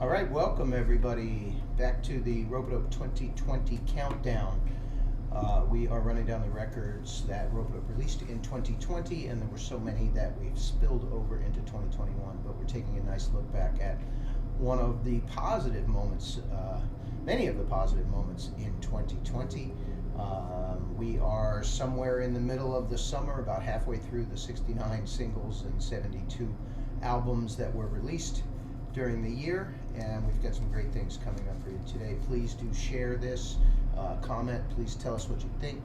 All right, welcome everybody back to the RopeaDope 2020 countdown. We are running down the records that RopeaDope released in 2020, and there were so many that we've spilled over into 2021. But we're taking a nice look back at one of the positive moments, many of the positive moments in 2020. We are somewhere in the middle of the summer, about halfway through the 69 singles and 72 albums that were released during the year, and we've got some great things coming up for you today. Please do share this, comment, please tell us what you think,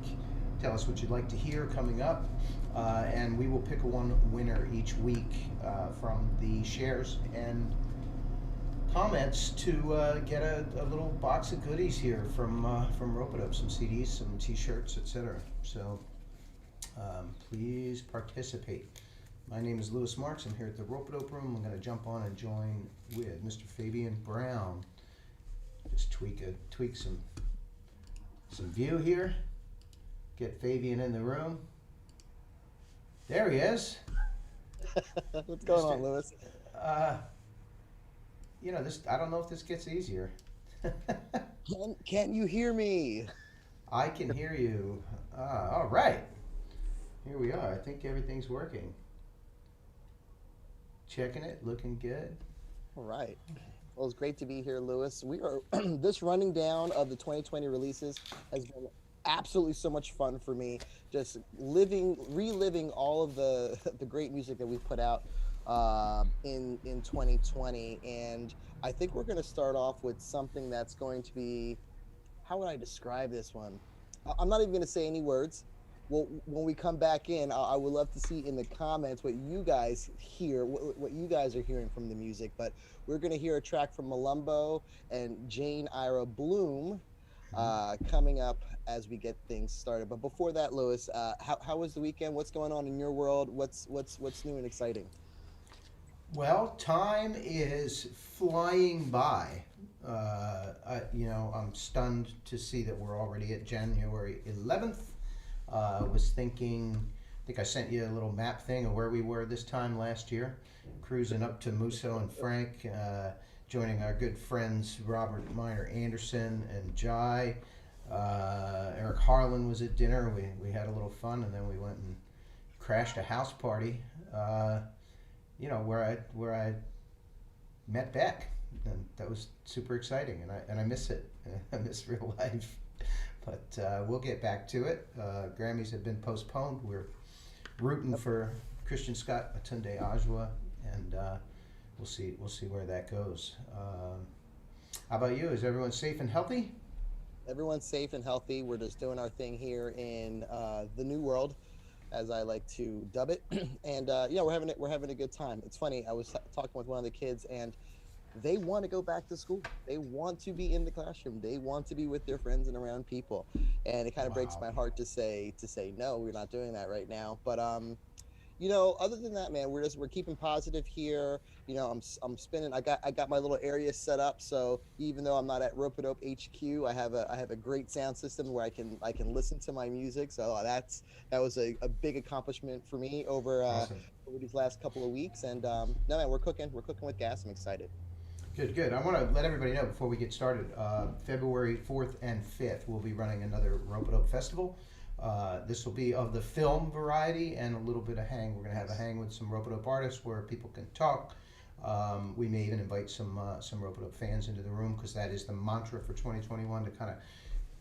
tell us what you'd like to hear coming up, and we will pick one winner each week from the shares and comments to get a little box of goodies here from RopeaDope, some CDs, some t-shirts, etc. So please participate. My name is Louis Marks. I'm here at the RopeaDope room. I'm going to jump on and join with Mr. Fabian Brown. Just tweak some view here. Get Fabian in the room. There he is. What's going on, Louis? This. I don't know if this gets easier. Can't you hear me? I can hear you. All right. Here we are. I think everything's working. Checking it, looking good. All right. Well, it's great to be here, Louis. We are this running down of the 2020 releases has been absolutely so much fun for me. Just reliving all of the great music that we put out in 2020, and I think we're going to start off with something that's going to be, how would I describe this one? I'm not even going to say any words. Well, when we come back in, I would love to see in the comments what you guys hear, what you guys are hearing from the music. But we're going to hear a track from Malumbo and Jane Ira Bloom coming up as we get things started. But before that, Louis, how was the weekend? What's going on in your world? What's new and exciting? Well, time is flying by. I'm stunned to see that we're already at January 11th. Was thinking, I think I sent you a little map thing of where we were this time last year, cruising up to Musso and Frank, joining our good friends Robert Miner Anderson and Jai. Eric Harlan was at dinner. We had a little fun, and then we went and crashed a house party, where I met Beck, and that was super exciting, and I miss it. I miss real life. But we'll get back to it. Grammys have been postponed. We're rooting for Christian Scott, Atunde Ajwa, and we'll see where that goes. How about you? Is everyone safe and healthy? Everyone's safe and healthy. We're just doing our thing here in the new world, as I like to dub it. And we're having a good time. It's funny. I was talking with one of the kids, and they want to go back to school. They want to be in the classroom. They want to be with their friends and around people. And it kind of breaks my heart to say no, we're not doing that right now. But other than that, man, we're keeping positive here. I'm spinning. I got my little area set up. So even though I'm not at RopeaDope HQ, I have a great sound system where I can listen to my music. So that was a big accomplishment for me over these last couple of weeks. And no, man, we're cooking with gas. I'm excited. Good. I want to let everybody know before we get started, February 4th and 5th, we'll be running another RopeaDope Festival. This will be of the film variety and a little bit of hang. We're going to have a hang with some RopeaDope artists where people can talk. We may even invite some RopeaDope fans into the room, because that is the mantra for 2021, to kind of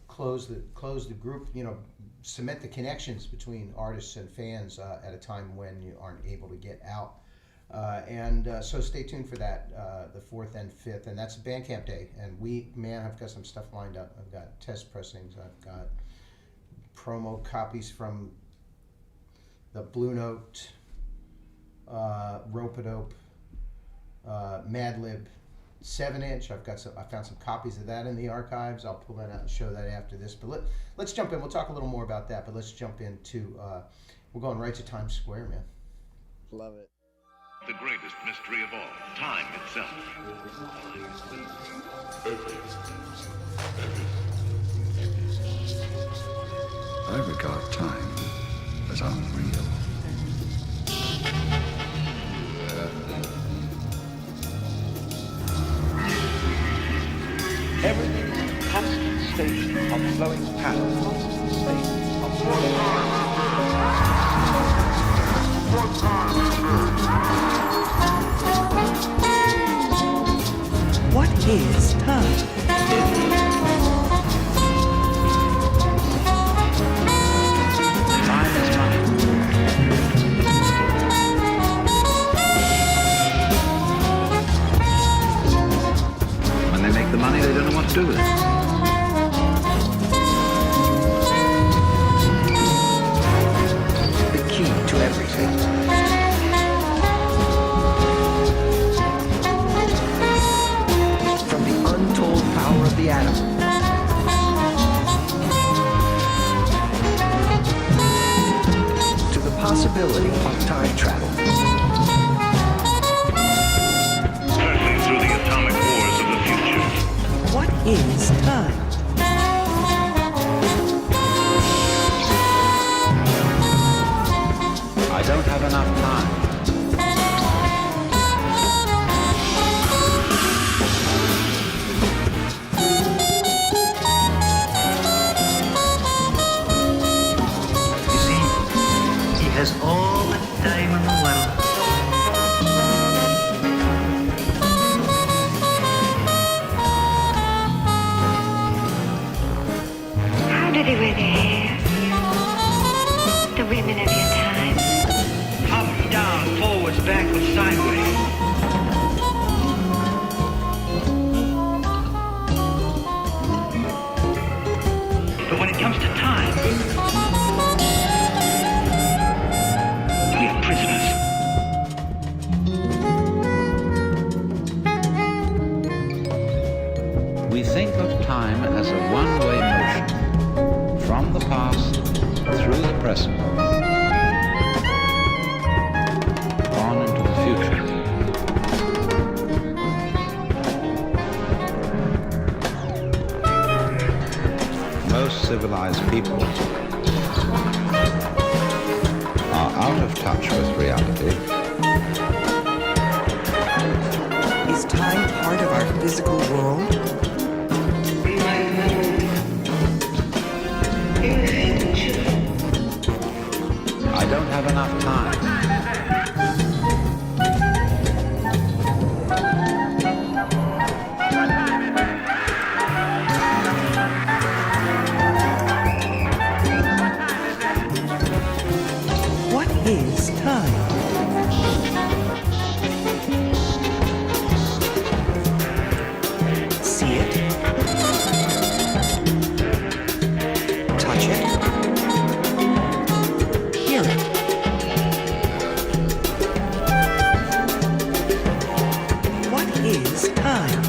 close the group, cement the connections between artists and fans at a time when you aren't able to get out. So stay tuned for that, the 4th and 5th, and that's Bandcamp Day. And I've got some stuff lined up. I've got test pressings. I've got promo copies from the Blue Note, RopeaDope, Madlib 7-inch. I found some copies of that in the archives. I'll pull that out and show that after this. But let's jump in. We'll talk a little more about that. But let's jump into. We're going right to Times Square, man. Love it. The greatest mystery of all, time itself. I regard time as unreal. of flowing power, state of What is time? time is money. When they make the money, they don't know what to do with it. The key to everything. From the untold power of the atom to the possibility of time travel. Searching through the atomic wars of the future. What is time? I don't have enough time. You see, he has all the time in the world. How do they wear their hair? The women of your time. Up, down, forwards, backwards, sideways. But when it comes to time, we are prisoners. We think of time as a one-way motion, from the past through the present, on into the future. Most civilized people are out of touch with reality. Is time part of our physical world? I don't have enough time. What is time? See it? Touch it? Hear it? What is time?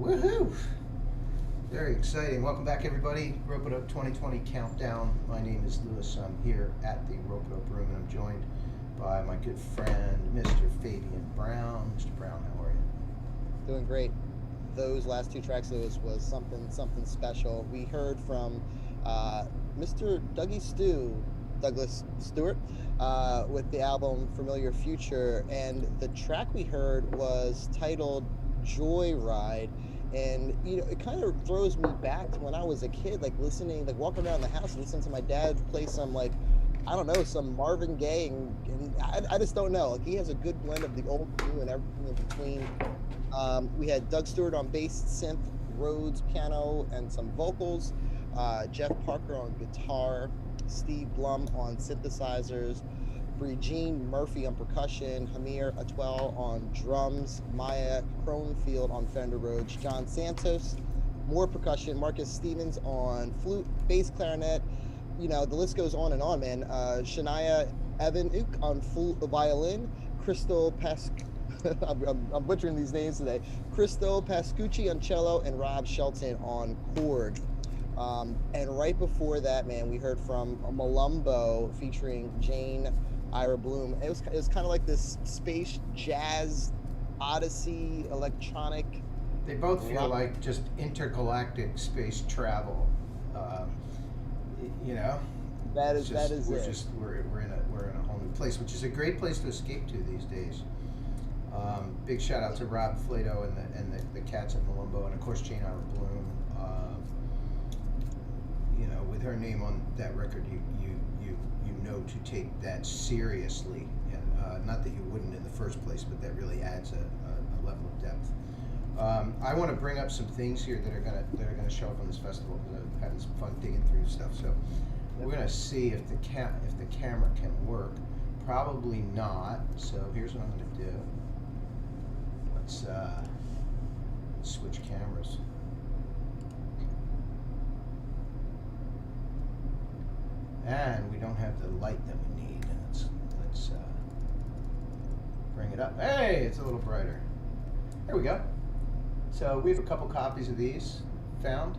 Woohoo! Very exciting. Welcome back, everybody. Rope It Up 2020 Countdown. My name is Lewis. I'm here at the Rope It Up room, and I'm joined by my good friend, Mr. Fabian Brown. Mr. Brown, how are you? Doing great. Those last two tracks, Lewis, was something special. We heard from Mr. Douglas Stewart, with the album Familiar Future, and the track we heard was titled Joyride. And it kind of throws me back to when I was a kid, like walking around the house and listening to my dad play some, I don't know, some Marvin Gaye, and I just don't know. Like, he has a good blend of the old and new and everything in between. We had Doug Stewart on bass, synth, Rhodes piano, and some vocals. Jeff Parker on guitar, Steve Blum on synthesizers, Brigitte Murphy on percussion, Hamir Atwell on drums, Maya Cronfield on Fender Rhodes, John Santos, more percussion, Marcus Stevens on flute, bass clarinet. The list goes on and on, man. Shania Evanuk on violin, Crystal I'm butchering these names today. Crystal Pascucci on cello, and Rob Shelton on chord. And right before that, man, we heard from Malumbo featuring Jane Ira Bloom. It was kind of like this space jazz odyssey electronic. They both feel like just intergalactic space travel. That is we're it. We're in a whole new place, which is a great place to escape to these days. Big shout out to Rob Flato and the cats at Malumbo, and of course Jane Ira Bloom. With her name on that record, you know to take that seriously, and not that you wouldn't in the first place, but that really adds a level of depth. I want to bring up some things here that are gonna show up on this festival, because I'm having some fun digging through stuff. So we're gonna see if the camera can work. Probably not. So here's what I'm gonna do. Let's switch cameras. And we don't have the light that we need. Let's bring it up. Hey, it's a little brighter. There we go. So we have a couple copies of these found.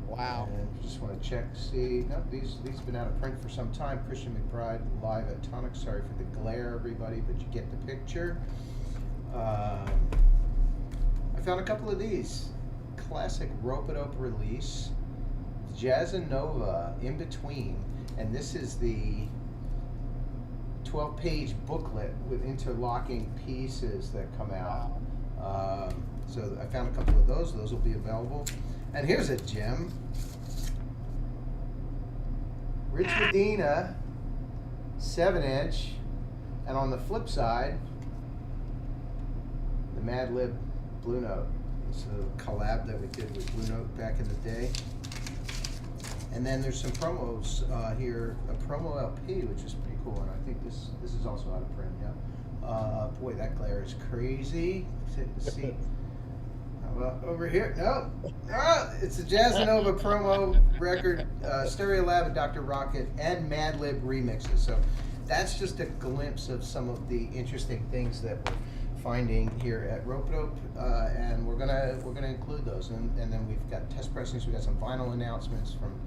Wow. And just want to check, see. No, these have been out of print for some time. Christian McBride live at Tonic. Sorry for the glare, everybody, but you get the picture. I found a couple of these. Classic Rope-a-dope release. Jazz and Nova in between, and this is the 12-page booklet with interlocking pieces that come out. So I found a couple of those. Those will be available. And here's a gem. Rich Medina, 7-inch, and on the flip side, the Mad Lib Blue Note. It's a collab that we did with Blue Note back in the day. And then there's some promos here, a promo LP, which is pretty cool, and I think this is also out of print. Yeah. Boy, that glare is crazy. See, how about over here? No, it's a Jazz and Nova promo record, Stereo Lab and Dr. Rocket, and Mad Lib remixes. So that's just a glimpse of some of the interesting things that we're finding here at Rope-a-dope, and we're gonna include those, and then we've got test pressings. We got some vinyl announcements from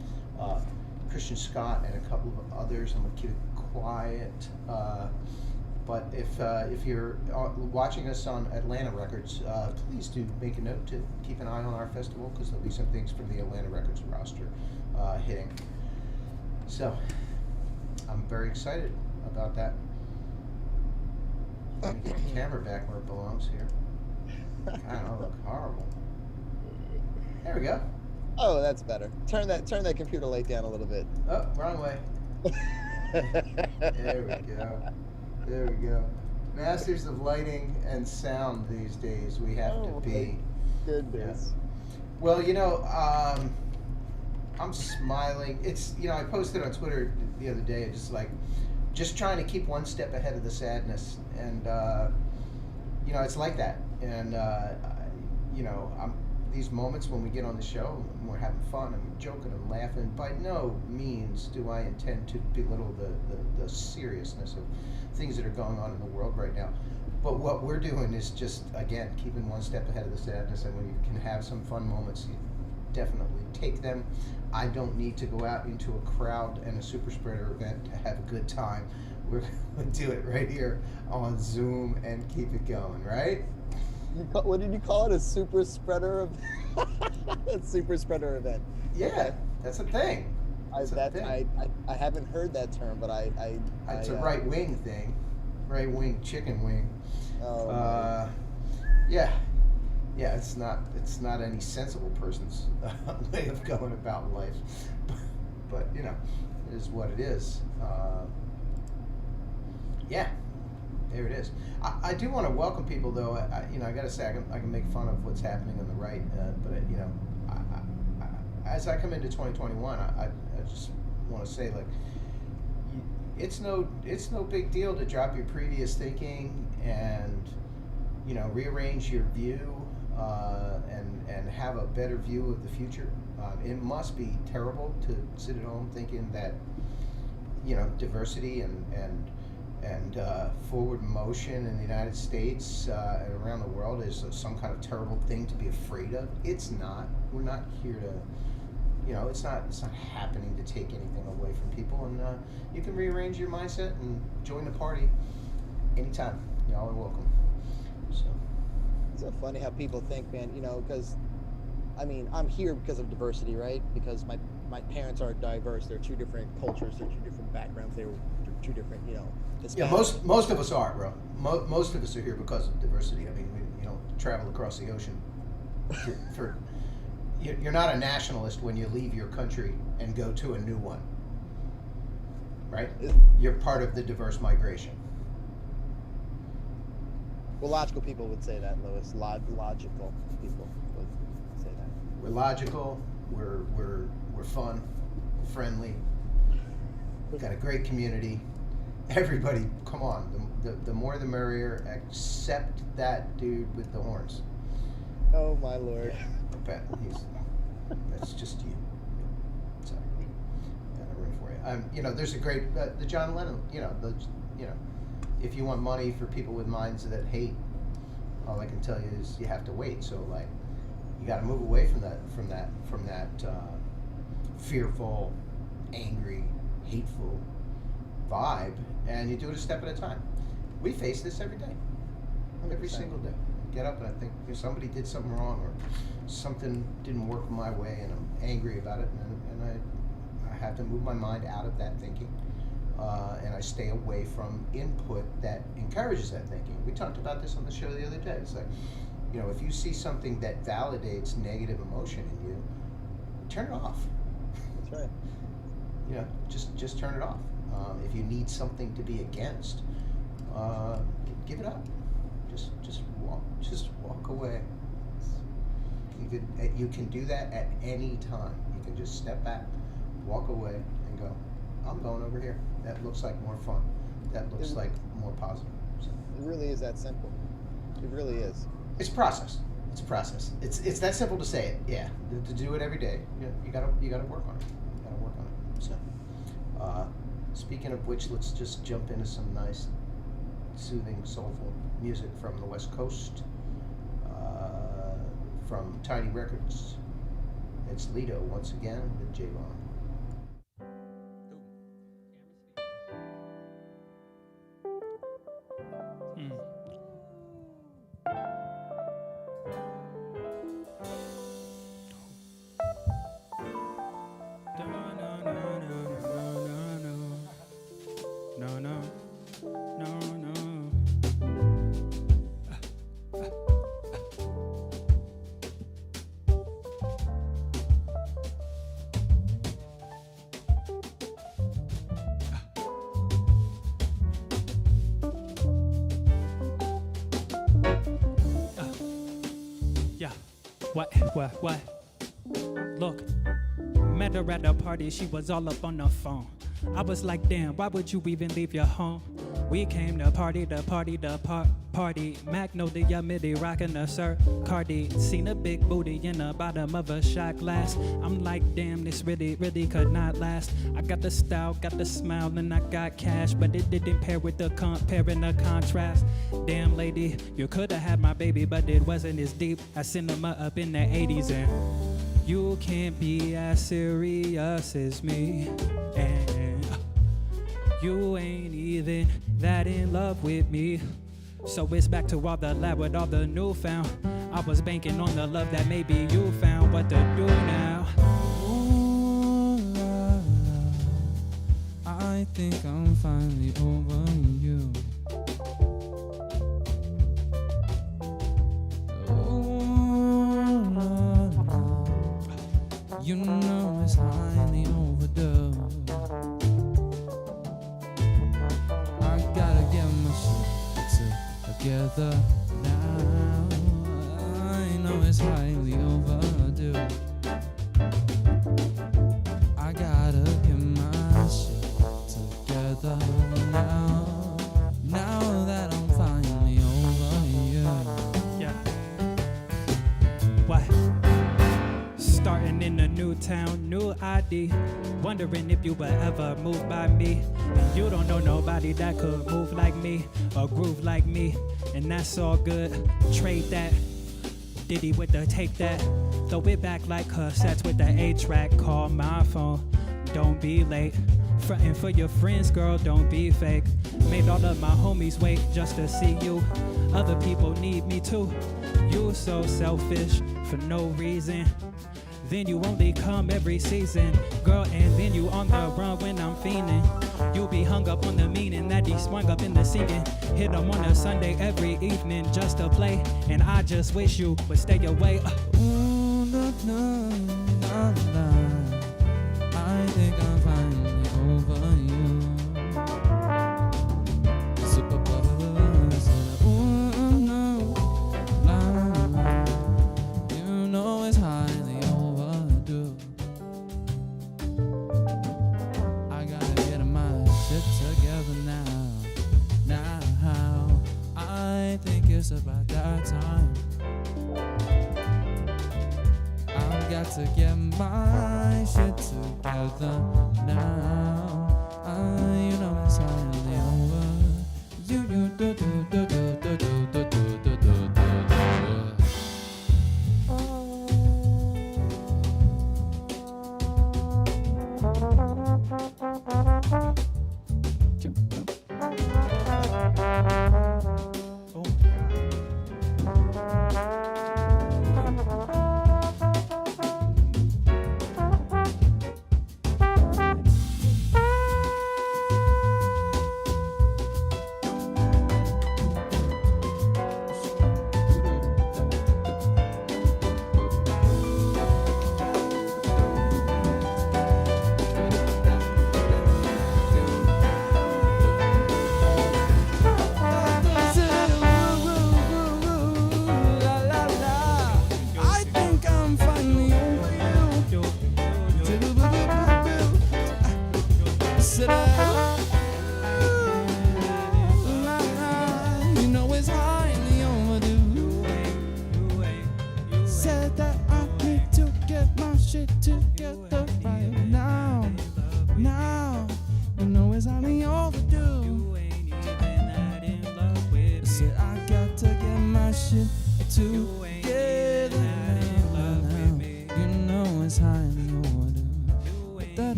Christian Scott and a couple of others. I'm gonna keep it quiet, but if you're watching us on Atlanta Records, please do make a note to keep an eye on our festival, because there'll be some things from the Atlanta Records roster hitting. So I'm very excited about that. Let me get the camera back where it belongs here. I don't look horrible. There we go. Oh, that's better. Turn that computer light down a little bit. Oh, wrong way. There we go. There we go. Masters of lighting and sound these days. We have to be. Goodness. Yeah. Well, I'm smiling. It's I posted on Twitter the other day, just trying to keep one step ahead of the sadness, and it's like that. And these moments when we get on the show and we're having fun and joking and laughing, by no means do I intend to belittle the seriousness of things that are going on in the world right now. But what we're doing is just, again, keeping one step ahead of the sadness, and when you can have some fun moments, you definitely take them. I don't need to go out into a crowd and a super spreader event to have a good time. We're going to do it right here on Zoom and keep it going, right? What did you call it? A super spreader? A super spreader event. Yeah, Okay. that's a thing. I haven't heard that term, but It's a right wing thing. Right wing chicken wing. Oh, Yeah, it's not any sensible person's way of going about life, but you know, it is what it is. Yeah, there it is. I do want to welcome people, though. I gotta say, I can make fun of what's happening on the right, but you know, as I come into 2021, I just want to say, like, it's no big deal to drop your previous thinking and, you know, rearrange your view and have a better view of the future. It must be terrible to sit at home thinking that, you know, diversity and forward motion in the United States and around the world is some kind of terrible thing to be afraid of. It's not. We're not here to, you know, it's not happening to take anything away from people, and you can rearrange your mindset and join the party anytime. Y'all are welcome. So it's so funny how people think, man, you know, because, I mean, I'm here because of diversity, right? Because my parents are diverse. They're two different cultures. They're two different backgrounds. They're two different, you know, yeah, most of us are, bro. Most of us are here because of diversity. I mean, we travel across the ocean for you're not a nationalist when you leave your country and go to a new one, right? You're part of the diverse migration. Well, logical people would say that, Louis. Logical people would say that. We're logical. We're fun. We're friendly. We've got a great community. Everybody, come on. The more the merrier. Except that dude with the horns. Oh my lord. Yeah, that's just you. Sorry, got a room for you. You know, there's a great the John Lennon. If you want money for people with minds that hate, all I can tell you is you have to wait. So like, you got to move away from that fearful, angry, hateful vibe, and you do it a step at a time. We face this every day, every single day. Get up and I think somebody did something wrong or something didn't work my way, and I'm angry about it, and I have to move my mind out of that thinking, and I stay away from input that encourages that thinking. We talked about this on the show the other day. It's like, you know, if you see something that validates negative emotion in you, turn it off. That's right. You know, just turn it off. If you need something to be against, give it up. Just walk away. You can do that at any time. You can just step back, walk away, and go, I'm going over here. That looks like more fun. That looks like more positive. So, it really is that simple. It really is. it's a process. It's a process. It's that simple to say it. Yeah, to do it every day. You gotta work on it. You gotta work on it. So, speaking of which, let's just jump into some nice, soothing, soulful music from the West Coast. From Tiny Records. It's Lido once again with J-Ron. What? Look, met her at a party, she was all up on the phone. I was like, damn, why would you even leave your home? We came to party, party. Magnolia midi rockin' a Sir Cardi. Seen a big booty in the bottom of a shot glass. I'm like, damn, this really could not last. I got the style, got the smile, and I got cash, but it didn't pair with the comparing the contrast. Damn, lady, you coulda had my baby, but it wasn't as deep as cinema up in the 80s, and you can't be as serious as me, and you ain't even that in love with me. So it's back to all the lab with all the newfound. I was banking on the love that maybe you found. What to do now? Ooh, la, la. I think I'm finally over you. Ooh, la, la. You know it's highly overdue. I gotta get my shit together now. I know it's highly overdue. I gotta get my shit together now. Now that I'm finally over you. Yeah. What? Starting in a new town, new ID. Wondering if you would ever move by me. And you don't know nobody that could move like me or groove like me. And that's all good. Trade that. Diddy with the take that. Throw it back like cassettes with the 8-track. Call my phone. Don't be late. Frontin' for your friends, girl, don't be fake. Made all of my homies wait just to see you. Other people need me too. You so selfish for no reason. Then you only come every season, girl, and then you on the run when I'm fiending. You be hung up on the meaning that he swung up in the singing. Hit him on a Sunday every evening just to play, and I just wish you would stay away. Ooh, la, la, la, la. I think I'm finally over you. Super buzz. Ooh, no, la, la. You know it's highly overdue. I gotta get my shit together now. Now, I think it's about that time. I've got to get my shit together now. You know it's highly over. You do do do do do do do do do do do.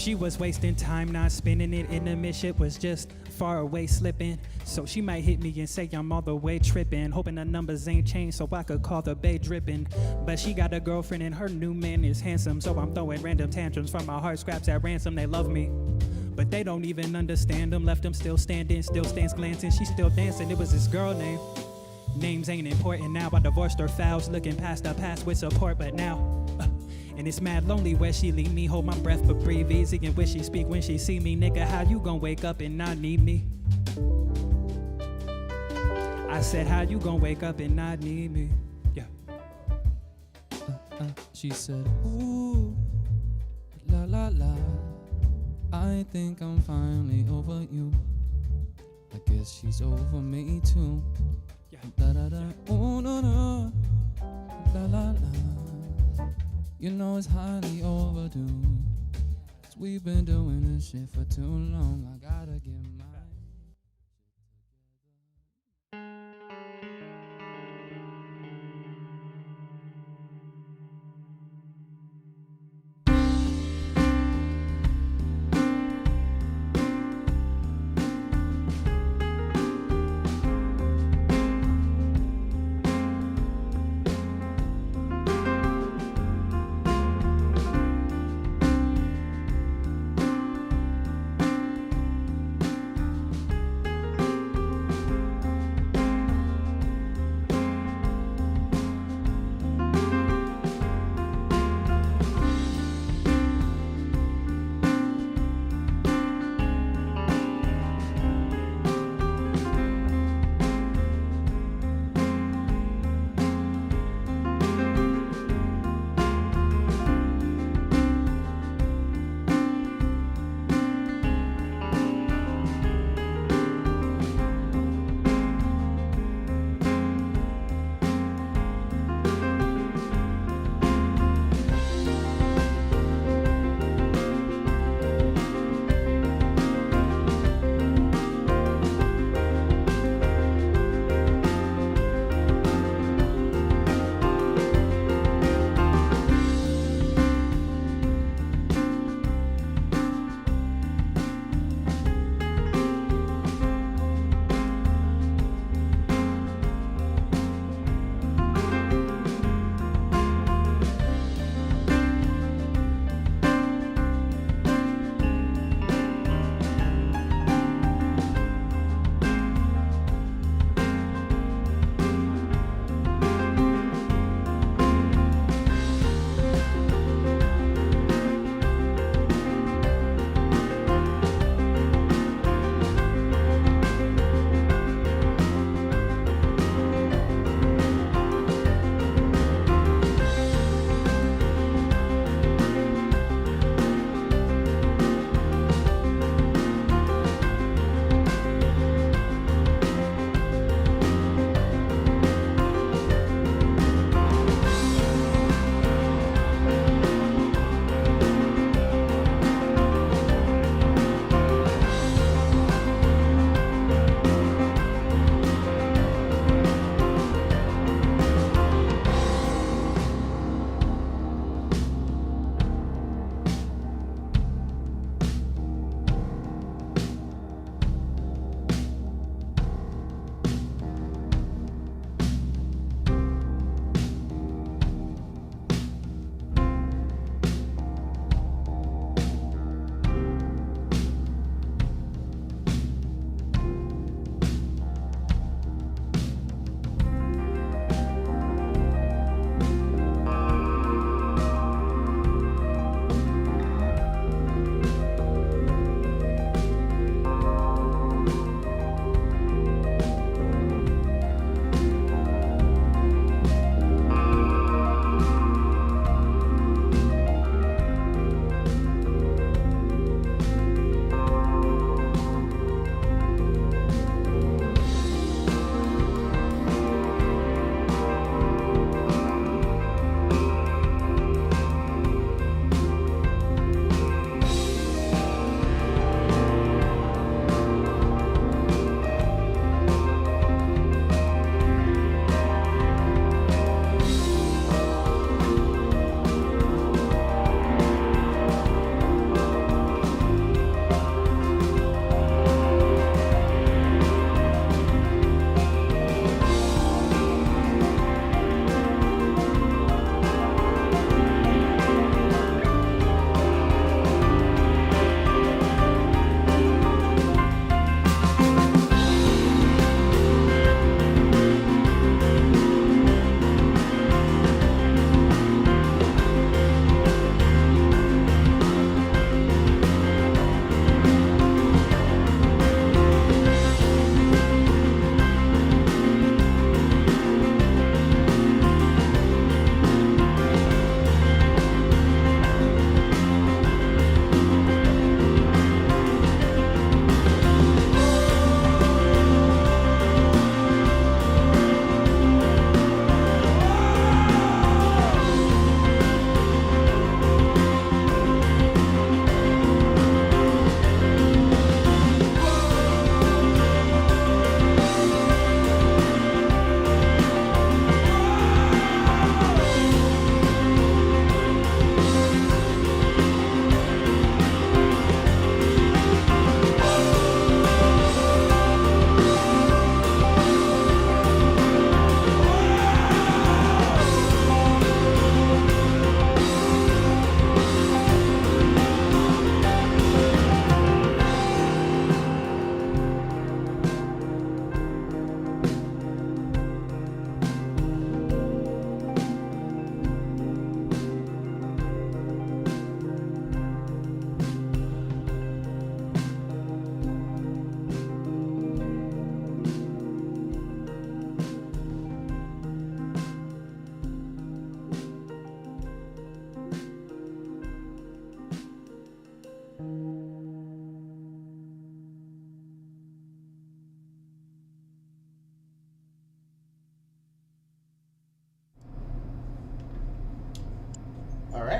She was wasting time, not spending it in the midship, was just far away slipping. So she might hit me and say I'm all the way tripping, hoping the numbers ain't changed so I could call the bay dripping. But she got a girlfriend and her new man is handsome, so I'm throwing random tantrums from my heart scraps at ransom. They love me, but they don't even understand them. Left them still standing, still stands glancing. She still dancing, it was this girl name. Names ain't important now, I divorced her fouls, looking past the past with support. But now, and it's mad lonely where she leave me. Hold my breath but breathe easy and wish she speak when she see me. Nigga, how you gon' wake up and not need me? I said, how you gon' wake up and not need me? Yeah. She said, ooh, la la la, I think I'm finally over you. I guess she's over me too. Yeah. Da da da, oh no no, la la la. You know it's highly overdue, 'cause we've been doing this shit for too long. I gotta get my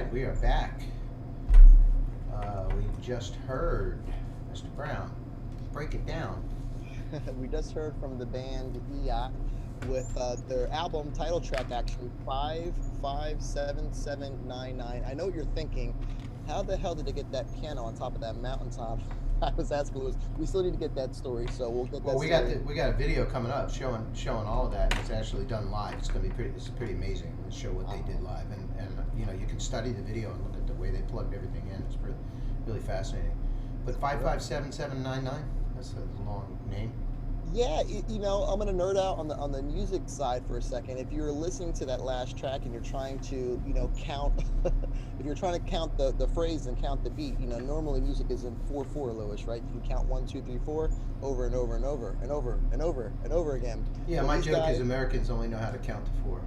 right, we are back. We just heard Mr. Brown break it down. We just heard from the band Yacht with their album title track, actually 557799. I know what you're thinking. How the hell did they get that piano on top of that mountaintop? I was asking Louis. We still need to get that story, so we'll get that. Well, we story. got a video coming up showing all of that. It's actually done live. It's pretty amazing to show what they did live, and you know, you can study the video and look at the way they plugged everything in. It's really fascinating. But 557799, that's a long name. Yeah, you know, I'm gonna nerd out on the music side for a second. If you're listening to that last track and you're trying to, you know, count, if you're trying to count the phrase and count the beat, you know, normally music is in 4/4, Louis, right? You can count 1, 2, 3, 4 over and over and over and over and over and over again. Yeah, So my these joke guys- is Americans only know how to count to 4.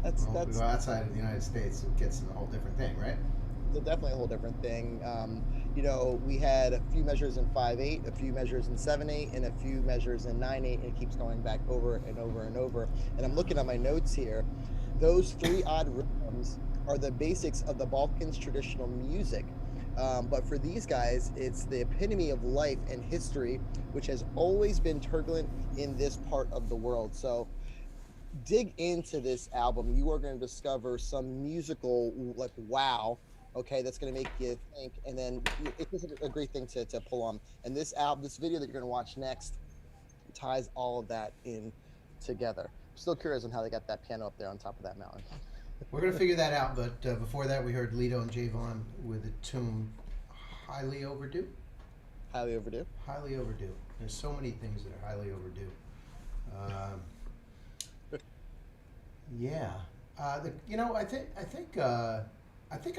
That's We go outside of the United States, it gets in a whole different thing, right? definitely a whole different thing. You know, we had a few measures in 5/8, a few measures in 7/8, and a few measures in 9/8, and it keeps going back over and over and over. And I'm looking at my notes here. Those 3 odd rhythms are the basics of the Balkans' traditional music. But for these guys, it's the epitome of life and history, which has always been turbulent in this part of the world. So dig into this album. You are going to discover some musical, like, wow, okay, that's going to make you think, and then it's a great thing to pull on. And this album, this video that you're going to watch next, ties all of that in together. I'm still curious on how they got that piano up there on top of that mountain. We're gonna figure that out, but before that, we heard Lido and Javon with a tune highly overdue. Highly overdue. Highly overdue. There's so many things that are highly overdue. Yeah. You know, I think I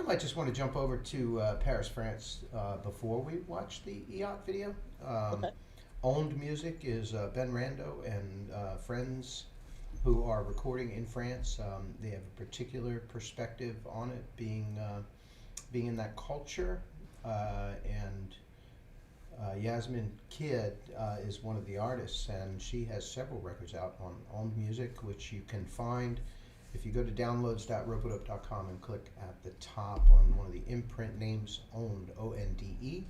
might just want to jump over to Paris, France, before we watch the EOT video. Okay. Owned Music is Ben Rando and friends who are recording in France. They have a particular perspective on it, being in that culture, and Yasmin Kidd is one of the artists, and she has several records out on Owned Music, which you can find if you go to downloads.ropeadope.com and click at the top on one of the imprint names, Owned, O-N-D-E.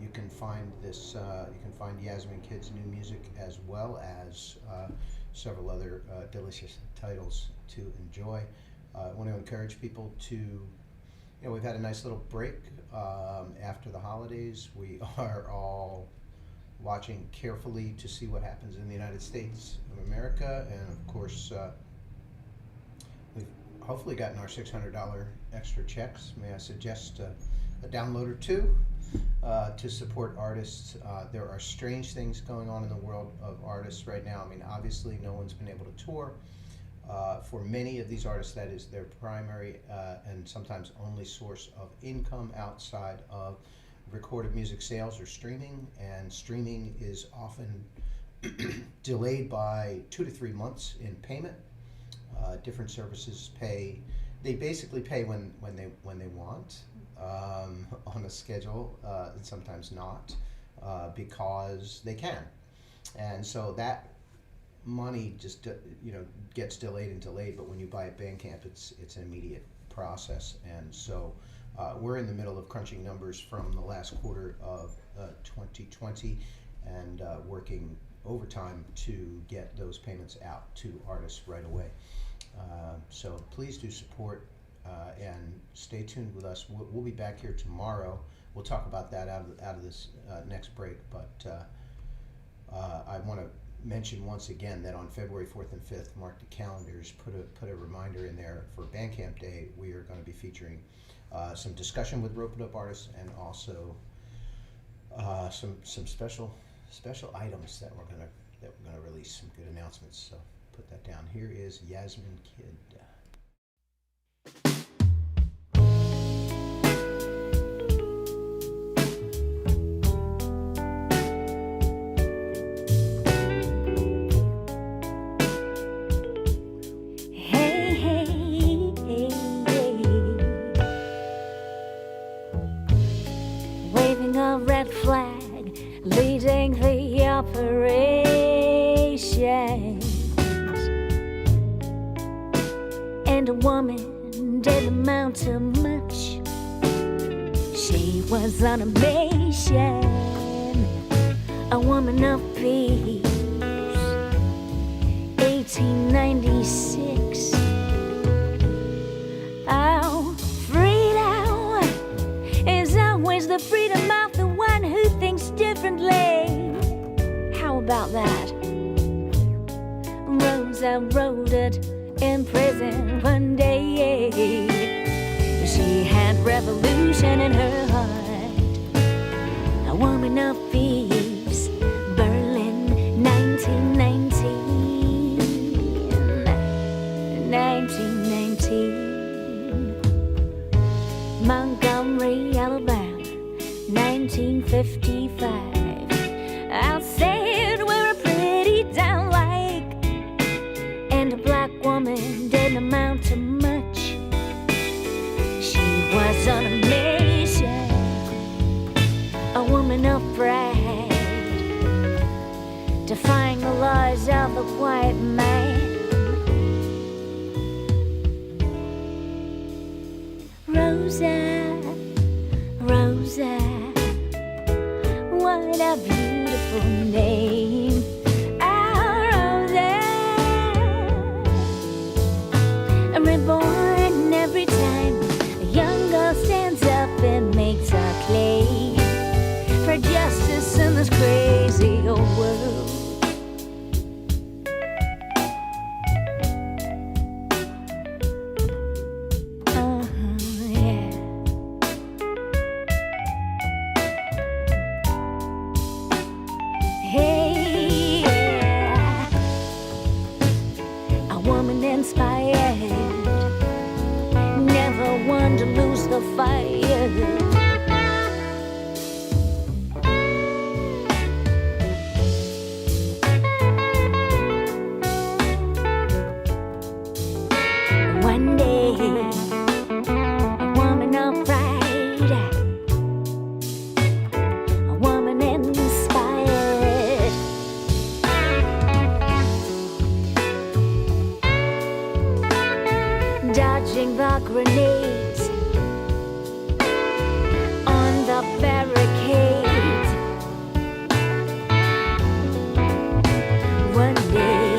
You can find this. You can find Yasmin Kidd's new music, as well as several other delicious titles to enjoy. I want to encourage people to, you know, we've had a nice little break after the holidays. We are all watching carefully to see what happens in the United States of America, and of course, we've hopefully gotten our $600 extra checks. May I suggest a download or two to support artists? There are strange things going on in the world of artists right now. I mean, obviously, no one's been able to tour. For many of these artists, that is their primary and sometimes only source of income outside of recorded music sales or streaming, and streaming is often delayed by 2 to 3 months in payment. Different services pay; they basically pay when they want, on a schedule, and sometimes not, because they can, and so that money just gets delayed and delayed. But when you buy at Bandcamp, it's an immediate process, and so we're in the middle of crunching numbers from the last quarter of 2020 and working overtime to get those payments out to artists right away. So please do support and stay tuned with us. We'll be back here tomorrow. We'll talk about that out of this next break, but I want to mention once again that on February 4th and 5th, mark the calendars, put a reminder in there for Bandcamp Day. We are going to be featuring some discussion with Rope-a-Dope artists, and also some special items that we're gonna release, some good announcements. So put that down. Here is Yasmin Kidd. Waving a red flag, leading the operations, and a woman woman didn't amount to much. She was on a mission, a woman of peace. 1896. Oh, freedom is always the freedom of the one who thinks differently. How about that? Rosa wrote it in prison one day. She had revolution in her heart, a woman of peace. Berlin, 1919. 1919. Montgomery, Alabama, 1955. I'll say it, we're a pretty down like, and a black woman didn't amount to much. She was on a mission, a woman of pride, defying the laws of the white man. Rosa, Rosa, what a beautiful name. Oh, Rosa, reborn every time a young girl stands up and makes her claim for justice in this crazy old world. Dodging the grenades on the barricades. One day,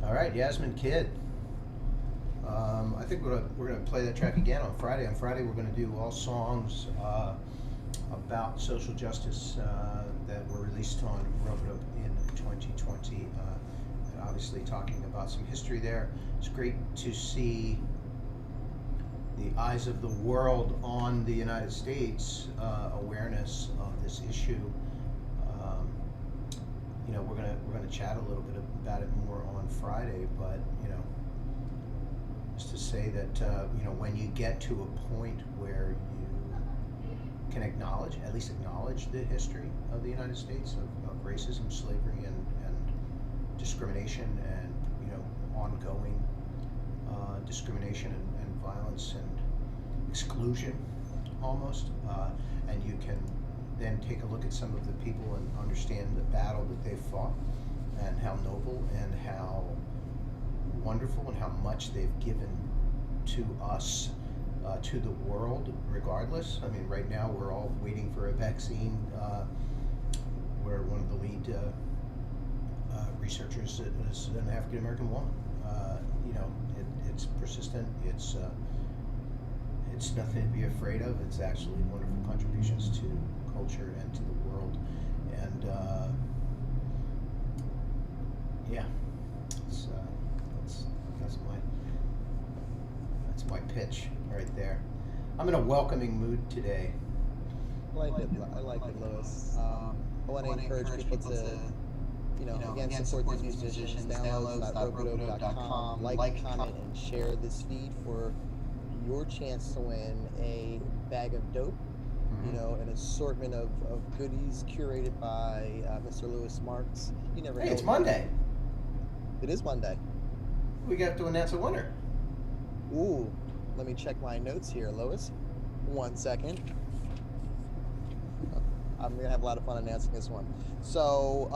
All right, Yasmin Kidd. I think we're gonna play that track again on Friday. On Friday, we're gonna do all songs about social justice that were released on Ropeadope in 2020. And obviously, talking about some history there. It's great to see the eyes of the world on the United States awareness of this issue. You know, we're gonna chat a little bit about it more on Friday, but you know, just to say that you know, when you get to a point where you can at least acknowledge the history of the United States of racism, slavery, and discrimination, and you know, ongoing discrimination and violence and exclusion, almost, and you can then take a look at some of the people and understand the battle that they fought, and how noble and how wonderful and how much they've given to us, to the world, regardless. I mean, right now we're all waiting for a vaccine, where one of the lead researchers is an African American woman. It's persistent. It's nothing to be afraid of. It's actually wonderful contributions to culture and to the world. And that's my pitch right there. I'm in a welcoming mood today. I like it, Lewis. I want to encourage people to, again, support these musicians. Downloads.ropeadope.com. Like, comment, and share this feed for your chance to win a bag of dope. An assortment of goodies curated by Mr. Lewis Marks. You never know. Hey, it's Monday. It is Monday. We got to announce a winner. Ooh, let me check my notes here, Lois. 1 second. I'm gonna have a lot of fun announcing this one. So,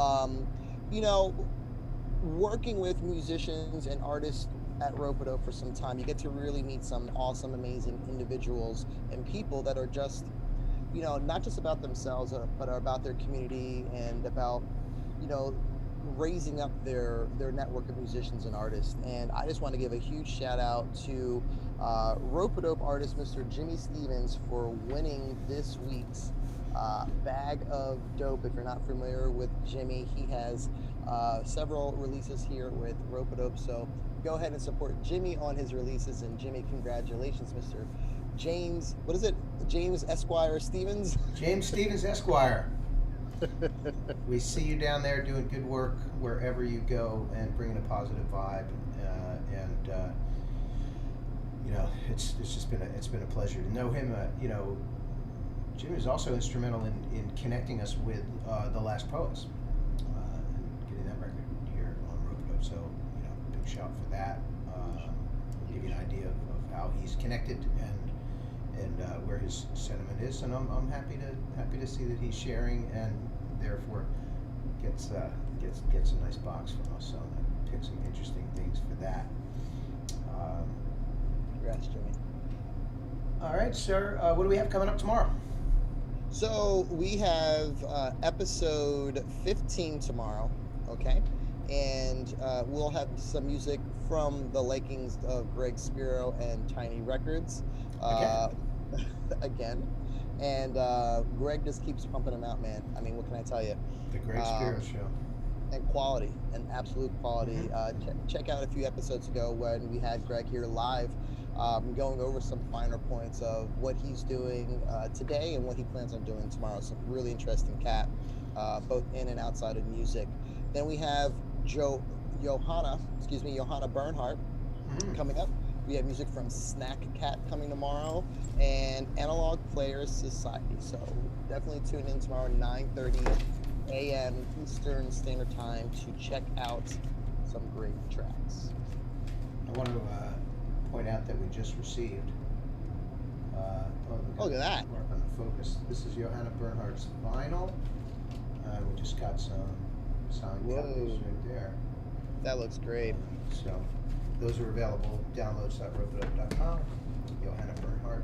working with musicians and artists at Ropeadope for some time, you get to really meet some awesome, amazing individuals and people that are just, not just about themselves, but are about their community and about, raising up their network of musicians and artists. And I just want to give a huge shout out to Ropeadope artist Mr. Jimmy Stevens for winning this week's bag of dope. If you're not familiar with Jimmy, he has several releases here with Ropeadope, so go ahead and support Jimmy on his releases. And Jimmy, congratulations, Mr. James, what is it? James Esquire Stevens? James Stevens Esquire. We see you down there doing good work wherever you go and bringing a positive vibe, it's just been a pleasure to know him. Jim is also instrumental in connecting us with The Last Poets, and getting that record here on Ropeadope. So big shout for that. Give you an idea of how he's connected and where his sentiment is, and I'm happy to see that he's sharing and therefore gets a nice box from us. So I picked some interesting things for that. Congrats, Jimmy. All right, sir. What do we have coming up tomorrow? So we have episode 15 tomorrow, okay? And we'll have some music from the likings of Greg Spiro and Tiny Records. Again. And Greg just keeps pumping them out, man. I mean, what can I tell you? The Greg Spiro Show. And quality, and absolute quality. Check out a few episodes ago when we had Greg here live, going over some finer points of what he's doing today and what he plans on doing tomorrow. Some really interesting cat, both in and outside of music. Then we have Johanna Bernhardt coming up. We have music from Snack Cat coming tomorrow, and Analog Players Society. So definitely tune in tomorrow, 9:30 a.m. Eastern Standard Time, to check out some great tracks. I want to point out that we just received. Look at that. Mark on the focus. This is Johanna Bernhardt's vinyl. We just got some signed copies right there. That looks great. So those are available. Downloads.ropeadope.com. Johanna Bernhardt.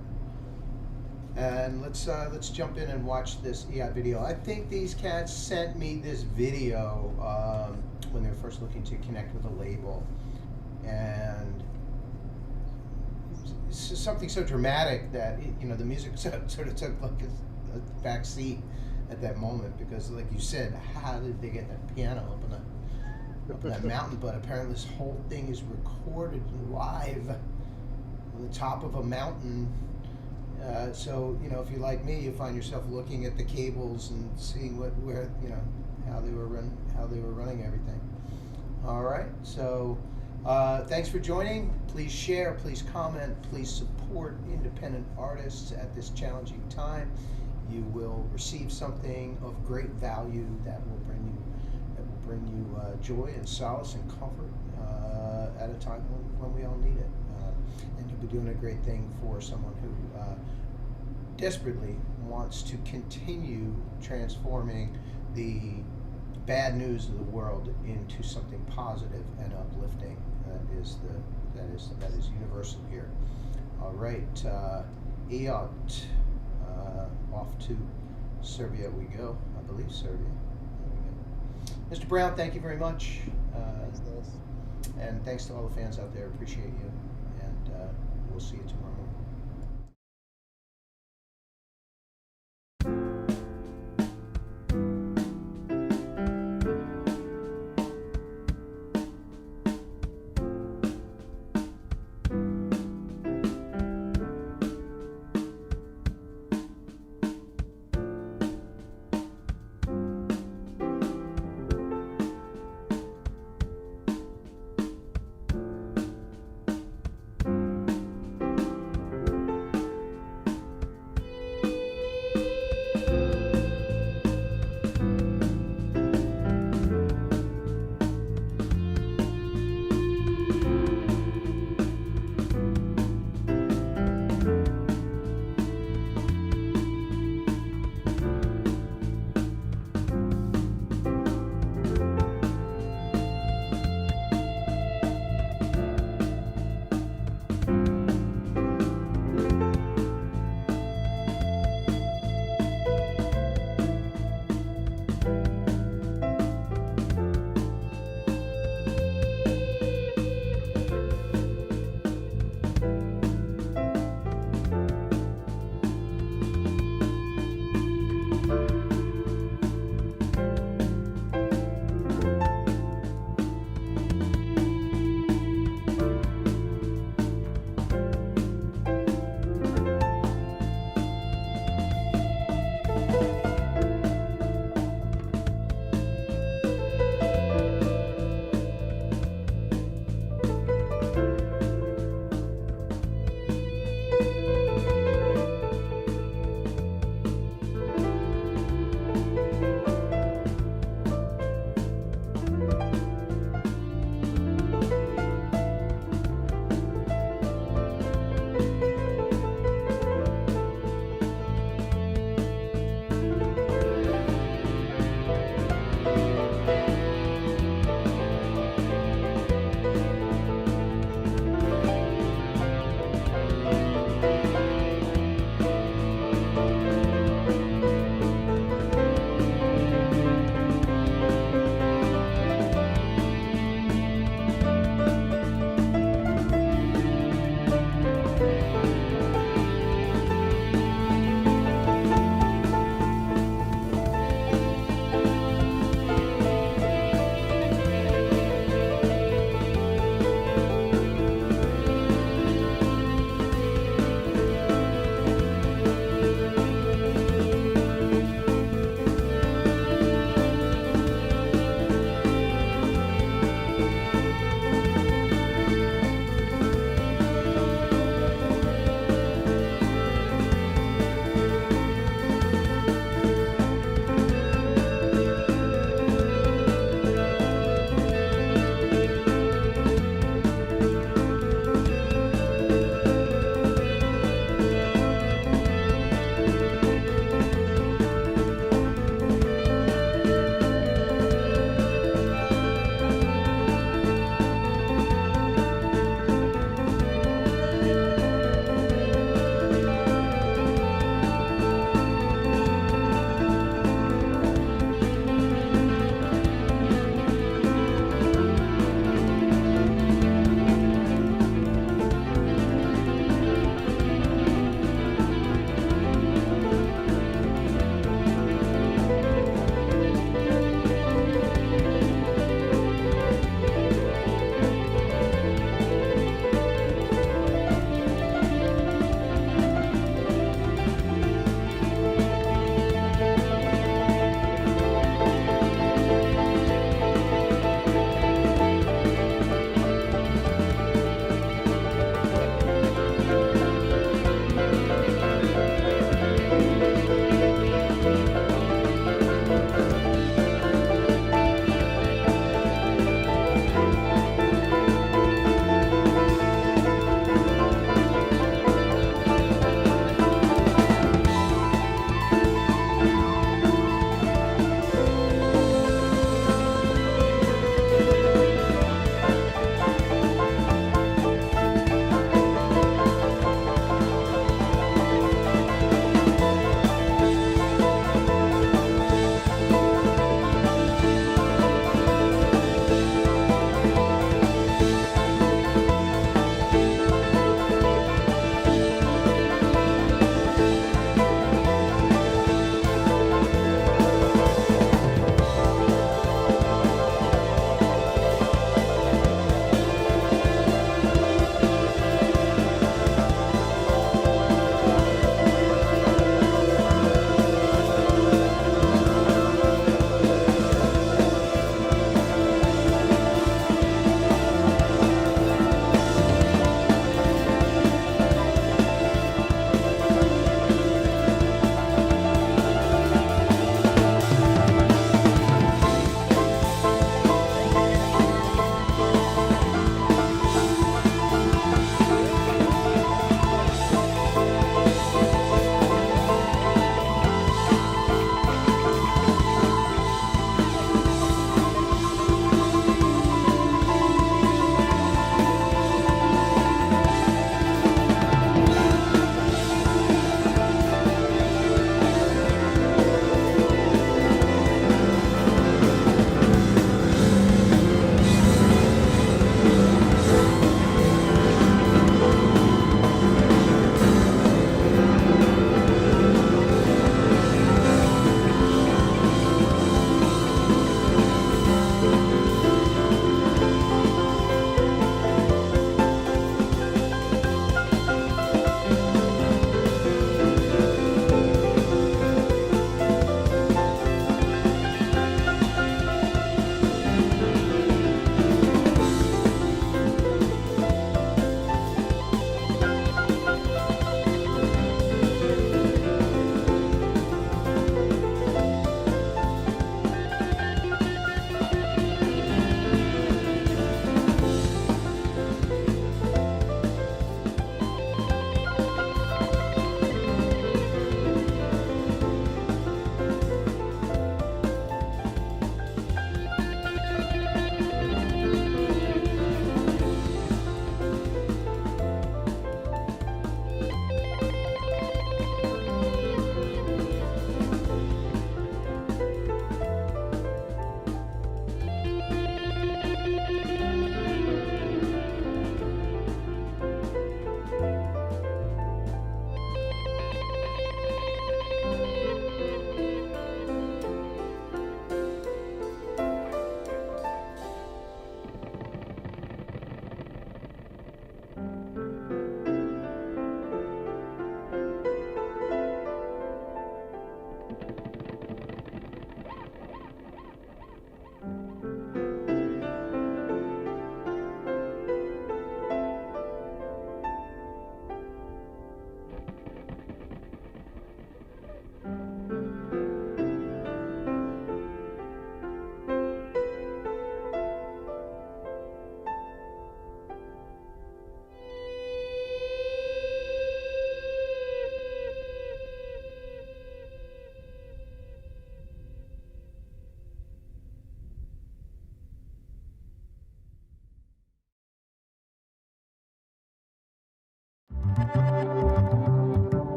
And let's jump in and watch this video. I think these cats sent me this video when they were first looking to connect with a label, and it's just something so dramatic that the music sort of took like a back seat at that moment, because like you said, how did they get that piano up in that mountain? But apparently this whole thing is recorded live on the top of a mountain. So if you're like me, you find yourself looking at the cables and seeing how they were running everything. All right, so thanks for joining. Please share, please comment, please support independent artists at this challenging time. You will receive something of great value that will bring you joy and solace and comfort at a time when we all need it. And you'll be doing a great thing for someone who desperately wants to continue transforming the bad news of the world into something positive and uplifting. That is universal here. All right, Eot, off to Serbia we go. I believe Serbia. There we go. Mr. Brown, thank you very much. Thanks, Lewis. And thanks to all the fans out there. Appreciate you. And we'll see you tomorrow morning.